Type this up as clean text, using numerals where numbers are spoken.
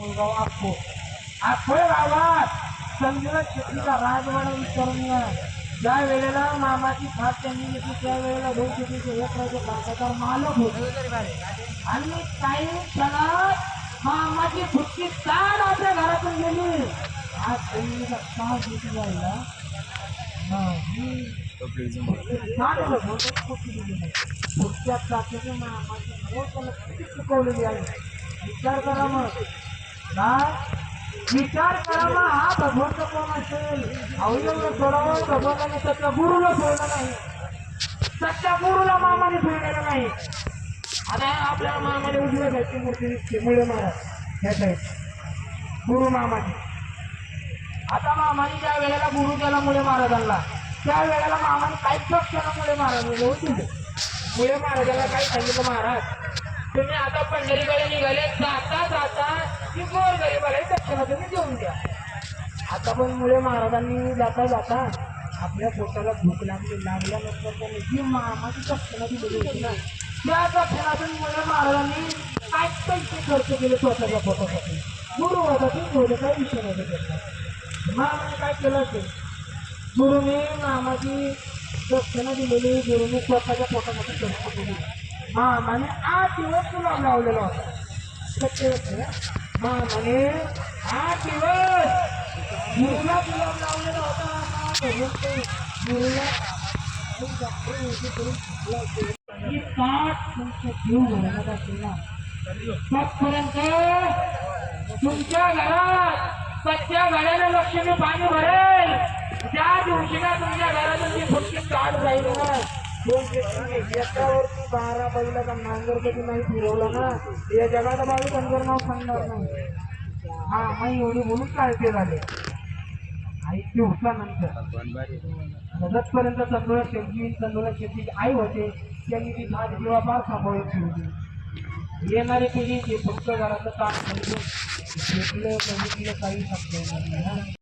मुलगाव आखो आखोय गावात समजा शेतीचा राजवाडा विचारून ज्या वेळेला मामाची खात त्यांनी घेतली त्यावेळेला दोन शेतीचे एक राज्य भारताचा मालक होते आणि काही क्षणात मामाची फुटकी ताण आपल्या घरातून गेली. आज त्यांनी सहा शेती जायला शिकवलेली आहे. विचार करा मग काय विचार करा मग हा भगवंत कोण असेल. अवयव सोडावं भगवंताने त्याच्या गुरुला सोडलं नाही. त्याच्या गुरुला मामाने सोडलेलं नाही. आता आपल्या मामाने उजव्या साईडची मूर्ती दिसते मुळे महाराज ह्या साईड गुरु मामाने. आता मामाने ज्या वेळेला गुरु केला मुळे महाराजांना त्या वेळेला मामाने काही क्षण मुळे महाराज होते. मुळे महाराजांना काय सांगितलं महाराज तुम्ही आता पंढरीकडे निघाले जाता जाता की गोर गरीबाला दक्षिणा तुम्ही देऊन द्या. आता पण मुळे महाराजांनी जाता जाता आपल्या पोटाला भूक लागल्यानंतर त्यांनी जी मामाची दक्षिणा दिलेली होती ना त्या दक्षिणातून मुळे महाराजांनी काय पैसे खर्च केले स्वतःच्या पोटासाठी. गुरु होता ते थोडं काही विषय नाही. मामाने काय केलं असेल गुरुने मामाची दक्षिणा दिलेली गुरुने स्वतःच्या पोटामध्ये खर्च केली. मामाने 8 दिवस गुलाब लावलेला होता. मामाने 8 दिवस गुरुला गुलाब लावलेला होता. गुरुला 60 जीव भरण्यात असेल तोपर्यंत तुमच्या घरात सच्च्या घराला लक्ष्मी पाणी भरेल. त्या दिवशी ना तुमच्या घरातून ती फुटकी काढ जाईल ना याच्यावरती 12 बैला का नांगर कधी नाही फिरवलं ना या जगात बाजू त्यांचं नाव सांगणार नाही. हा मग एवढी म्हणून काळजी झाले आई दिवसानंतर जतपर्यंत तंदुरा शेती आई होते त्यांनी ती 5 जीवापार सांभाळून ठेवली. येणारी पिढी जे फक्त घराचं काम समजून शेतीला काही शक्य नाही.